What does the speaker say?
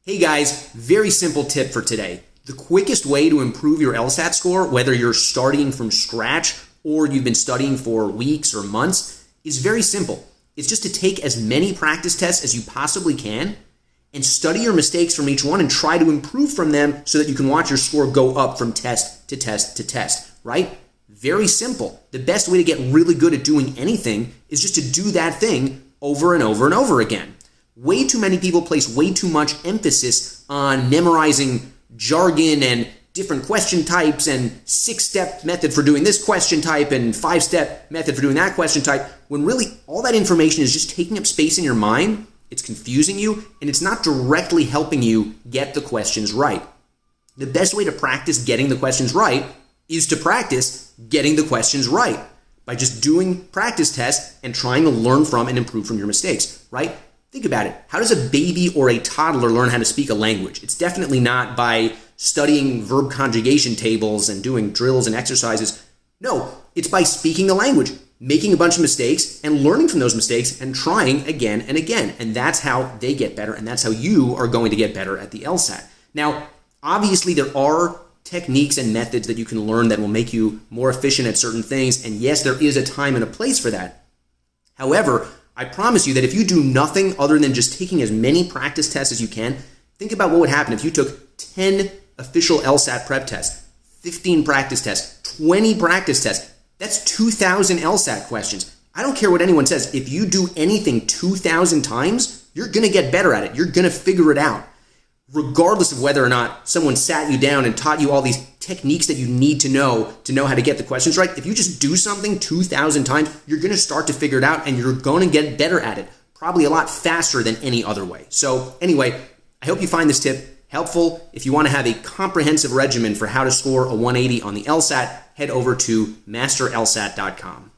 Hey guys, very simple tip for today. The quickest way to improve your LSAT score, whether you're starting from scratch or you've been studying for weeks or months, is very simple. It's just to take as many practice tests as you possibly can and study your mistakes from each one and try to improve from them so that you can watch your score go up from test to test to test, right? Very simple. The best way to get really good at doing anything is just to do that thing over and over and over again. Way too many people place way too much emphasis on memorizing jargon and different question types and 6-step method for doing this question type and 5-step method for doing that question type, when really all that information is just taking up space in your mind, it's confusing you, and it's not directly helping you get the questions right. The best way to practice getting the questions right is to practice getting the questions right by just doing practice tests and trying to learn from and improve from your mistakes, right? Think about it. How does a baby or a toddler learn how to speak a language? It's definitely not by studying verb conjugation tables and doing drills and exercises. No, it's by speaking the language, making a bunch of mistakes and learning from those mistakes and trying again and again. And that's how they get better, and that's how you are going to get better at the LSAT. Now, obviously there are techniques and methods that you can learn that will make you more efficient at certain things. And yes, there is a time and a place for that. However, I promise you that if you do nothing other than just taking as many practice tests as you can, think about what would happen if you took 10 official LSAT prep tests, 15 practice tests, 20 practice tests. That's 2,000 LSAT questions. I don't care what anyone says. If you do anything 2,000 times, you're going to get better at it. You're going to figure it out. Regardless of whether or not someone sat you down and taught you all these techniques that you need to know how to get the questions right, if you just do something 2,000 times, you're going to start to figure it out and you're going to get better at it, probably a lot faster than any other way. So anyway, I hope you find this tip helpful. If you want to have a comprehensive regimen for how to score a 180 on the LSAT, head over to masterlsat.com.